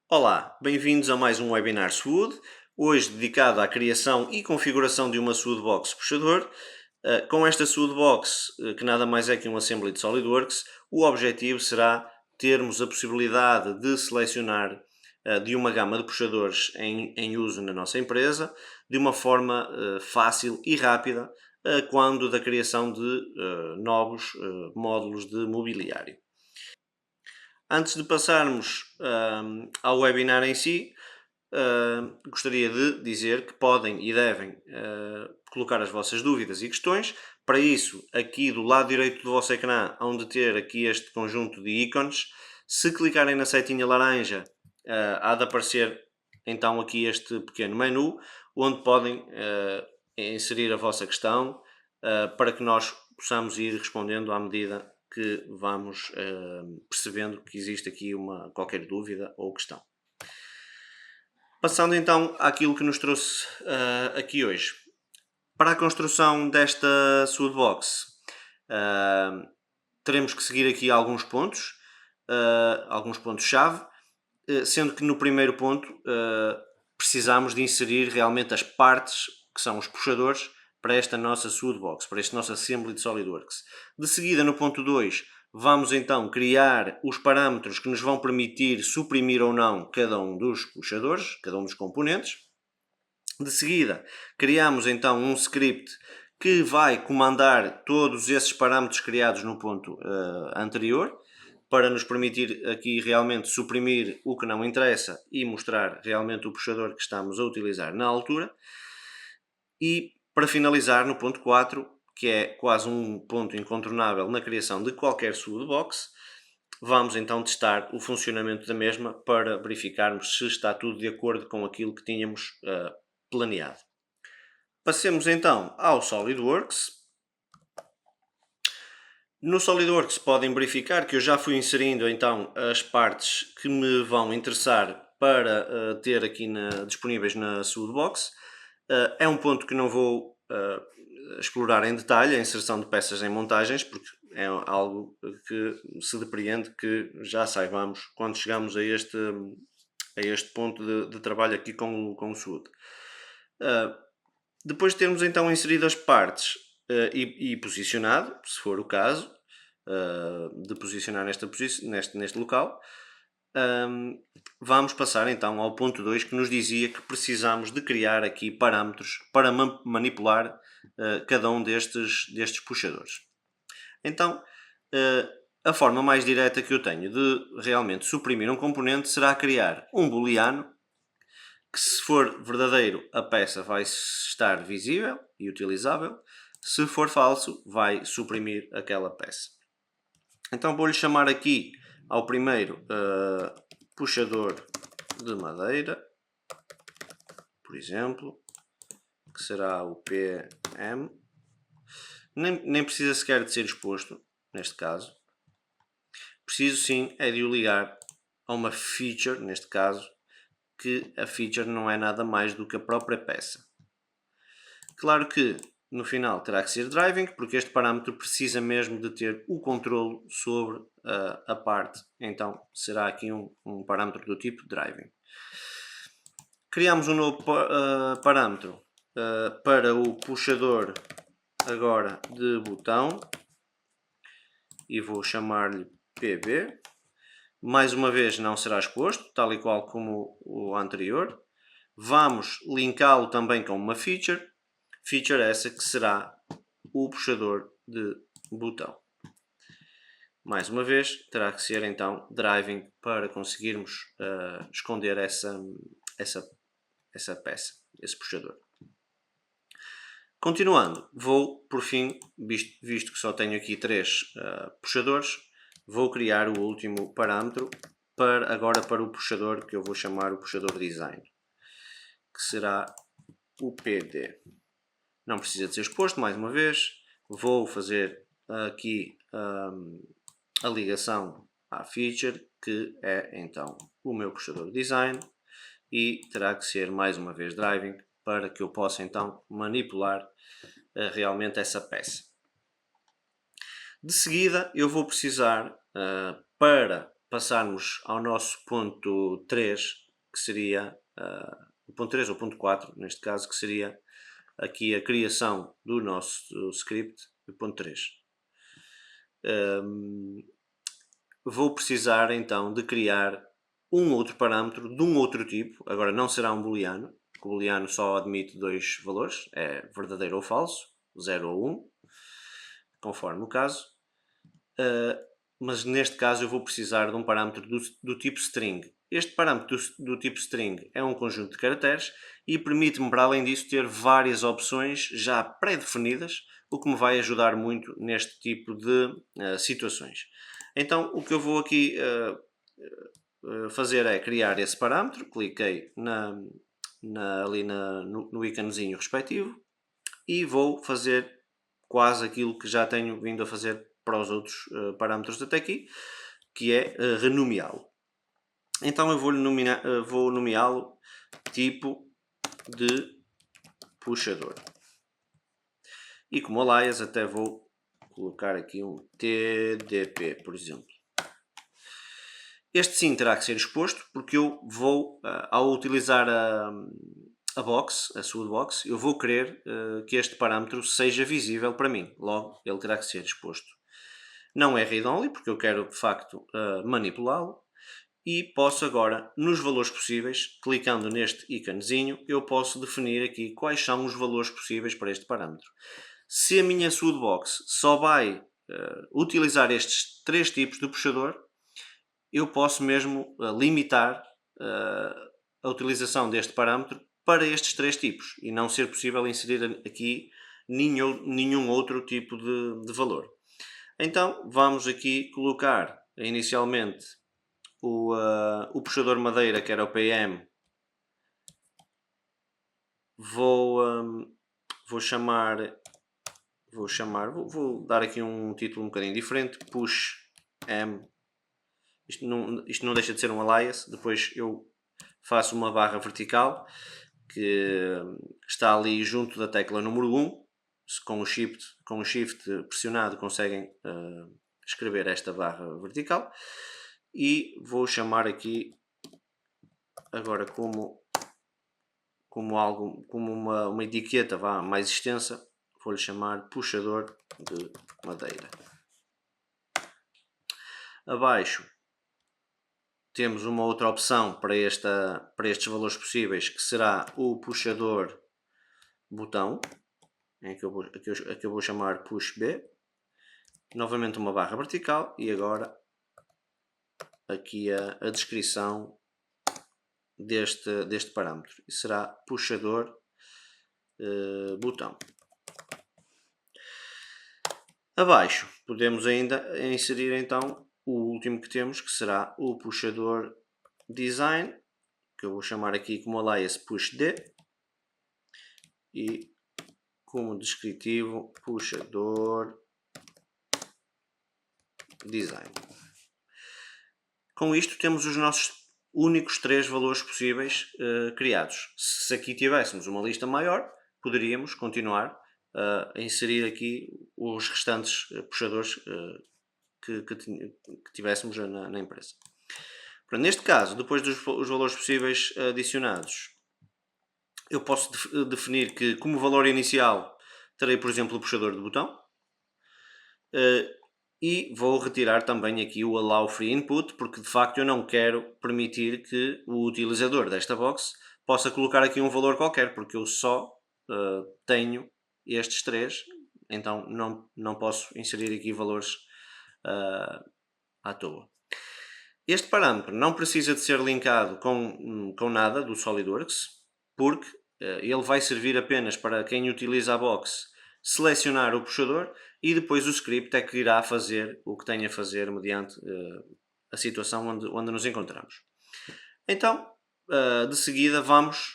Olá, bem-vindos a mais um webinar SWOOD, hoje dedicado à criação e configuração de uma SWOOD puxador. Com esta SWOOD, que nada mais é que um assembly de SolidWorks, o objetivo será termos a possibilidade de selecionar de uma gama de puxadores em uso na nossa empresa, de uma forma fácil e rápida, quando da criação de novos módulos de mobiliário. Antes de passarmos ao webinar em si, gostaria de dizer que podem e devem colocar as vossas dúvidas e questões. Para isso, aqui do lado direito do vosso ecrã, hão de ter aqui este conjunto de ícones. Se clicarem na setinha laranja, há de aparecer então aqui este pequeno menu, onde podem inserir a vossa questão para que nós possamos ir respondendo à medida que vamos percebendo que existe aqui qualquer dúvida ou questão. Passando então àquilo que nos trouxe aqui hoje. Para a construção desta SWOOD, teremos que seguir aqui alguns pontos-chave, sendo que no primeiro ponto precisamos de inserir realmente as partes que são os puxadores para esta nossa SWOOD, para este nosso assembly de SolidWorks. De seguida, no ponto 2, vamos então criar os parâmetros que nos vão permitir suprimir ou não cada um dos puxadores, cada um dos componentes. De seguida, criamos então um script que vai comandar todos esses parâmetros criados no ponto anterior, para nos permitir aqui realmente suprimir o que não interessa e mostrar realmente o puxador que estamos a utilizar na altura. E para finalizar, no ponto 4, que é quase um ponto incontornável na criação de qualquer SWOOD, vamos então testar o funcionamento da mesma para verificarmos se está tudo de acordo com aquilo que tínhamos planeado. Passemos então ao SolidWorks. No SolidWorks podem verificar que eu já fui inserindo então as partes que me vão interessar para ter aqui disponíveis na SWOOD. É um ponto que não vou explorar em detalhe, a inserção de peças em montagens, porque é algo que se depreende que já saibamos quando chegamos a este ponto de trabalho aqui com o SWOOD. Depois de termos então inserido as partes e posicionado, se for o caso, de posicionar neste local, vamos passar então ao ponto 2, que nos dizia que precisamos de criar aqui parâmetros para manipular cada um destes puxadores. Então, a forma mais direta que eu tenho de realmente suprimir um componente será criar um booleano que, se for verdadeiro, a peça vai estar visível e utilizável. Se for falso, vai suprimir aquela peça. Então vou-lhe chamar aqui ao primeiro puxador de madeira, por exemplo, que será o PM. Nem precisa sequer de ser exposto, neste caso. Preciso sim é de o ligar a uma feature, neste caso, que a feature não é nada mais do que a própria peça. Claro que no final terá que ser driving, porque este parâmetro precisa mesmo de ter o controle sobre a parte, então será aqui um parâmetro do tipo driving. Criamos um novo parâmetro para o puxador agora de botão e vou chamar-lhe PB. Mais uma vez não será exposto, tal e qual como o anterior. Vamos linká-lo também com uma feature essa que será o puxador de botão. Mais uma vez, terá que ser então driving para conseguirmos esconder essa peça, esse puxador. Continuando, vou, por fim, visto que só tenho aqui 3 puxadores, vou criar o último parâmetro agora para o puxador que eu vou chamar o puxador design, que será o PD. Não precisa de ser exposto, mais uma vez. Vou fazer aqui a ligação à feature, que é então o meu puxador design, e terá que ser mais uma vez driving para que eu possa então manipular realmente essa peça. De seguida eu vou precisar, para passarmos ao nosso ponto 3, que seria o ponto 3 ou ponto 4, neste caso, que seria aqui a criação do nosso script, o ponto 3. Vou precisar então de criar um outro parâmetro de um outro tipo. Agora não será um booleano, porque o booleano só admite dois valores, é verdadeiro ou falso, 0 ou 1, conforme o caso. Mas neste caso eu vou precisar de um parâmetro do tipo string. Este parâmetro do tipo string é um conjunto de caracteres e permite-me, para além disso, ter várias opções já pré-definidas, o que me vai ajudar muito neste tipo de situações. Então, o que eu vou aqui fazer é criar esse parâmetro. Cliquei ali no íconezinho respectivo e vou fazer quase aquilo que já tenho vindo a fazer para os outros parâmetros até aqui, que é renomeá-lo. Então eu vou nomeá-lo tipo de puxador. E como alias até vou colocar aqui um TDP, por exemplo. Este sim terá que ser exposto, porque eu vou, ao utilizar a box, a sua box, eu vou querer que este parâmetro seja visível para mim. Logo, ele terá que ser exposto. Não é read-only, porque eu quero de facto manipulá-lo. E posso agora, nos valores possíveis, clicando neste íconezinho, eu posso definir aqui quais são os valores possíveis para este parâmetro. Se a minha Box só vai utilizar estes três tipos de puxador, eu posso mesmo limitar a utilização deste parâmetro para estes três tipos e não ser possível inserir aqui nenhum outro tipo de valor. Então vamos aqui colocar inicialmente o puxador madeira, que era o PM. Vou dar aqui um título um bocadinho diferente, push M. Isto não deixa de ser um alias. Depois eu faço uma barra vertical que está ali junto da tecla número 1. Com o shift pressionado conseguem escrever esta barra vertical. E vou chamar aqui agora como uma etiqueta mais extensa, vou-lhe chamar puxador de madeira. Abaixo temos uma outra opção para estes valores possíveis, que será o puxador botão, que eu vou chamar push B. Novamente uma barra vertical e agora aqui a descrição deste parâmetro. E será puxador botão. Abaixo podemos ainda inserir então o último que temos, que será o puxador design, que eu vou chamar aqui como alias pushD, e como descritivo puxador design. Com isto temos os nossos únicos três valores possíveis criados. Se aqui tivéssemos uma lista maior, poderíamos continuar a inserir aqui os restantes puxadores que tivéssemos na empresa. Neste caso, depois dos valores possíveis adicionados, eu posso definir que como valor inicial terei, por exemplo, o puxador de botão, e vou retirar também aqui o Allow Free Input, porque de facto eu não quero permitir que o utilizador desta box possa colocar aqui um valor qualquer, porque eu só tenho estes três, então não posso inserir aqui valores à toa. Este parâmetro não precisa de ser linkado com nada do SolidWorks, porque ele vai servir apenas para quem utiliza a box selecionar o puxador e depois o script é que irá fazer o que tem a fazer mediante a situação onde nos encontramos. Então, de seguida vamos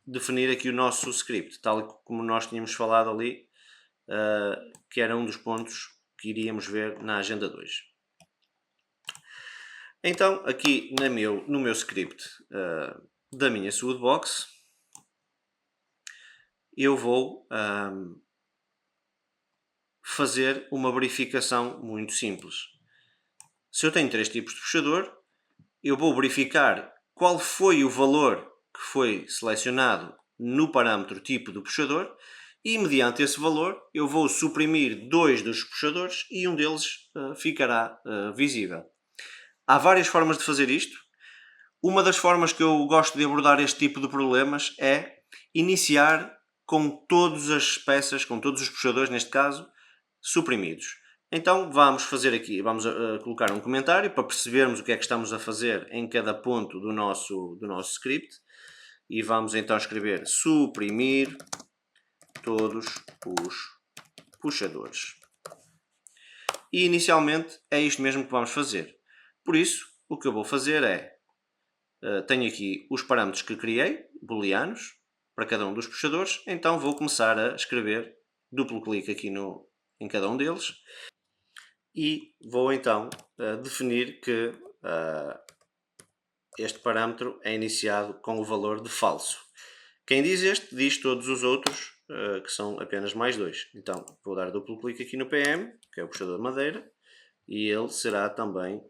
definir aqui o nosso script, tal como nós tínhamos falado ali, que era um dos pontos que iríamos ver na agenda 2. Então, aqui no meu script da minha Box, eu vou fazer uma verificação muito simples. se eu tenho 3 tipos de puxador, eu vou verificar qual foi o valor que foi selecionado no parâmetro tipo do puxador e, mediante esse valor, eu vou suprimir 2 dos puxadores e um deles ficará visível. Há várias formas de fazer isto. Uma das formas que eu gosto de abordar este tipo de problemas é iniciar com todas as peças, com todos os puxadores, neste caso, suprimidos. Então vamos fazer aqui, vamos colocar um comentário para percebermos o que é que estamos a fazer em cada ponto do nosso script e vamos então escrever suprimir todos os puxadores. E inicialmente é isto mesmo que vamos fazer. Por isso, o que eu vou fazer é, tenho aqui os parâmetros que criei, booleanos, para cada um dos puxadores, então vou começar a escrever, duplo clique aqui em cada um deles, e vou então definir que este parâmetro é iniciado com o valor de falso. Quem diz este, diz todos os outros, que são apenas mais 2. Então, vou dar duplo clique aqui no PM, que é o puxador de madeira, e ele será também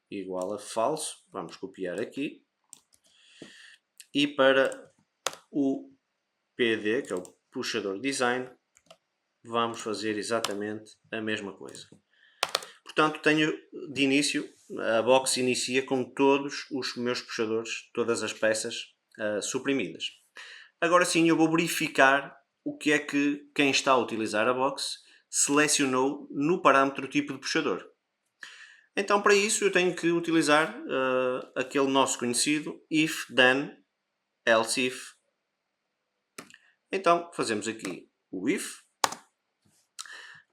igual a falso. Vamos copiar aqui. E para o PD, que é o puxador design, vamos fazer exatamente a mesma coisa. Portanto, tenho de início, a box inicia com todos os meus puxadores, todas as peças suprimidas. Agora sim, eu vou verificar o que é que quem está a utilizar a box selecionou no parâmetro tipo de puxador. Então, para isso, eu tenho que utilizar aquele nosso conhecido if, then, else if. Então, fazemos aqui o if.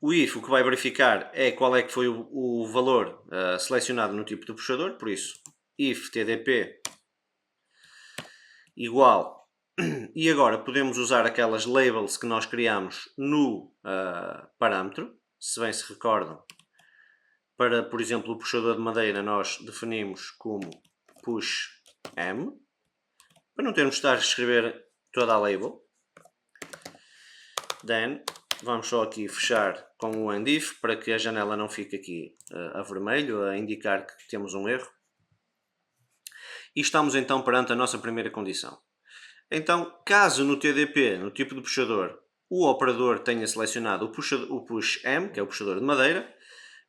O if o que vai verificar é qual é que foi o valor selecionado no tipo de puxador, por isso if tdp igual, e agora podemos usar aquelas labels que nós criamos no parâmetro, se bem se recordam. Para, por exemplo, o puxador de madeira nós definimos como push m, para não termos de estar a escrever toda a label. Then vamos só aqui fechar com o and if para que a janela não fique aqui a vermelho, a indicar que temos um erro. E estamos então perante a nossa primeira condição. Então, caso no TDP, no tipo de puxador, o operador tenha selecionado o push M, que é o puxador de madeira,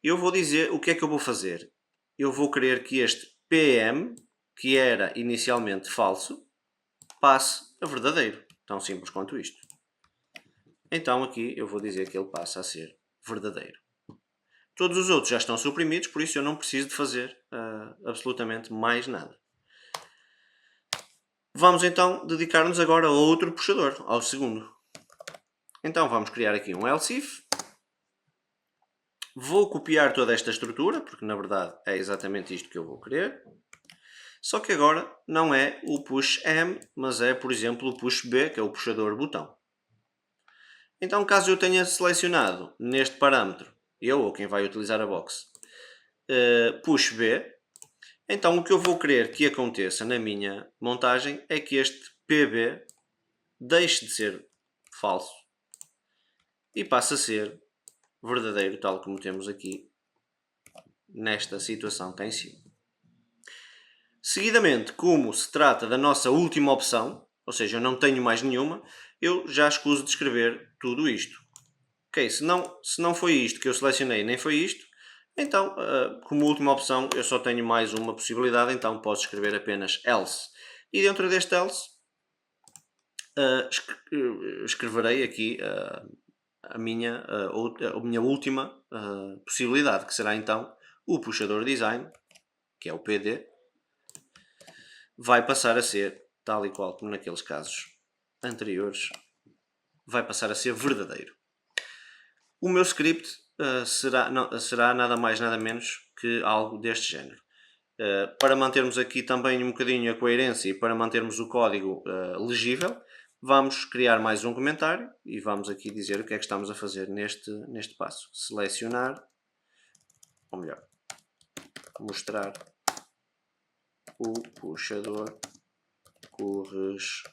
eu vou dizer o que é que eu vou fazer. Eu vou querer que este PM, que era inicialmente falso, passe a verdadeiro. Tão simples quanto isto. Então aqui eu vou dizer que ele passa a ser verdadeiro. Todos os outros já estão suprimidos, por isso eu não preciso de fazer absolutamente mais nada. Vamos então dedicar-nos agora a outro puxador, ao segundo. Então vamos criar aqui um else if. Vou copiar toda esta estrutura, porque na verdade é exatamente isto que eu vou querer. Só que agora não é o push M, mas é, por exemplo, o push B, que é o puxador botão. Então, caso eu tenha selecionado neste parâmetro, eu ou quem vai utilizar a box, push B, então o que eu vou querer que aconteça na minha montagem é que este PB deixe de ser falso e passe a ser verdadeiro, tal como temos aqui nesta situação cá em cima. Seguidamente, como se trata da nossa última opção, ou seja, eu não tenho mais nenhuma, eu já escuso de escrever tudo isto. Ok, se não foi isto que eu selecionei, nem foi isto, então, como última opção, eu só tenho mais uma possibilidade, então posso escrever apenas else. E dentro deste else, escreverei aqui a minha última possibilidade, que será então o puxador design, que é o PD, vai passar a ser, tal e qual como naqueles casos anteriores, vai passar a ser verdadeiro. O meu script será nada mais nada menos que algo deste género. Para mantermos aqui também um bocadinho a coerência e para mantermos o código legível, vamos criar mais um comentário e vamos aqui dizer o que é que estamos a fazer neste passo. Selecionar, ou melhor, mostrar o puxador correspondente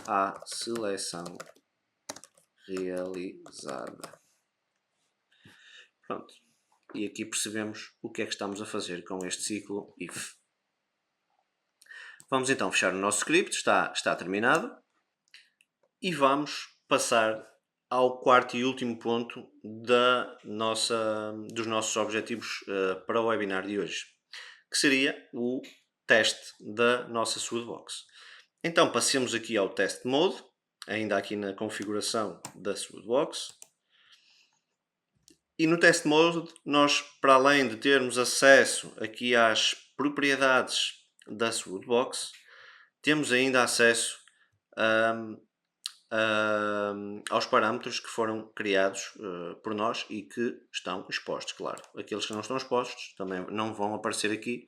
à seleção realizada. Pronto. E aqui percebemos o que é que estamos a fazer com este ciclo if. Vamos então fechar o nosso script, está terminado. E vamos passar ao quarto e último ponto dos nossos objetivos para o webinar de hoje, que seria o teste da nossa SWOODbox. Então passemos aqui ao test mode, ainda aqui na configuração da SWOODbox. E no test mode, nós, para além de termos acesso aqui às propriedades da SWOODbox, temos ainda acesso aos parâmetros que foram criados por nós e que estão expostos, claro. Aqueles que não estão expostos também não vão aparecer aqui,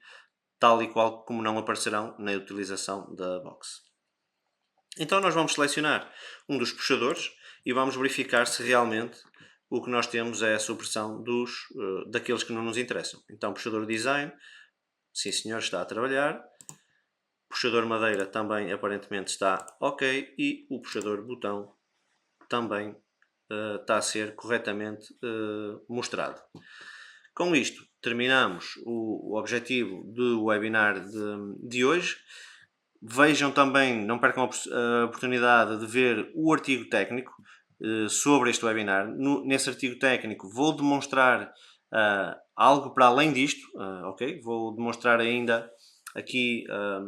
tal e qual como não aparecerão na utilização da box. Então nós vamos selecionar um dos puxadores e vamos verificar se realmente o que nós temos é a supressão daqueles que não nos interessam. Então puxador design, sim senhor, está a trabalhar. Puxador madeira também aparentemente está ok e o puxador botão também está a ser corretamente mostrado. Com isto terminamos o objetivo do webinar de hoje. Vejam também, não percam a oportunidade de ver o artigo técnico sobre este webinar. Nesse artigo técnico vou demonstrar algo para além disto, ok? Vou demonstrar ainda aqui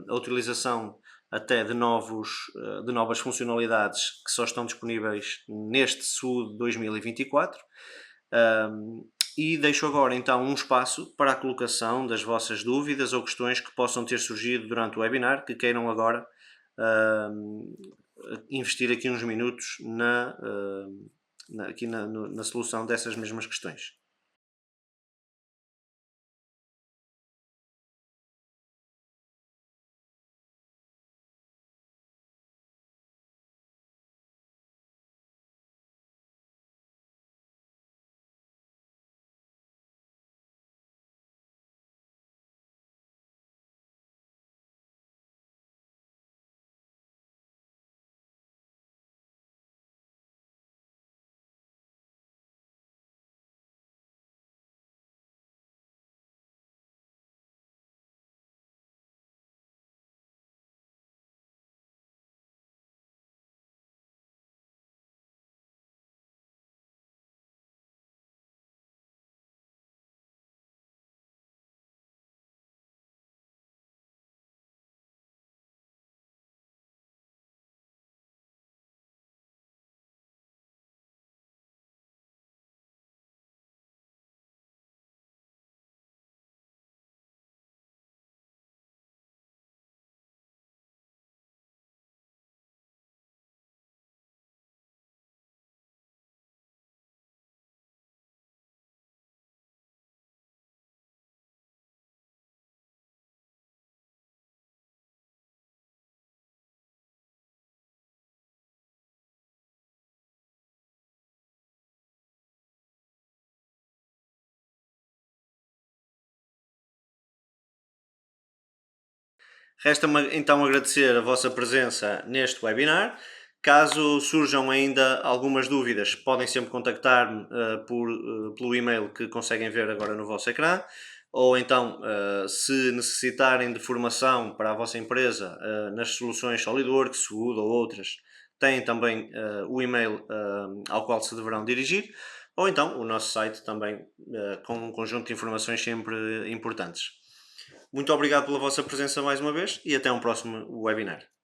a utilização até de novas funcionalidades que só estão disponíveis neste SWOOD 2024. E deixo agora então um espaço para a colocação das vossas dúvidas ou questões que possam ter surgido durante o webinar, que queiram agora investir aqui uns minutos na solução dessas mesmas questões. Resta-me então agradecer a vossa presença neste webinar. Caso surjam ainda algumas dúvidas, podem sempre contactar-me pelo e-mail que conseguem ver agora no vosso ecrã, ou então, se necessitarem de formação para a vossa empresa nas soluções SolidWorks, SWOOD ou outras, têm também o e-mail ao qual se deverão dirigir, ou então o nosso site também com um conjunto de informações sempre importantes. Muito obrigado pela vossa presença mais uma vez e até um próximo webinar.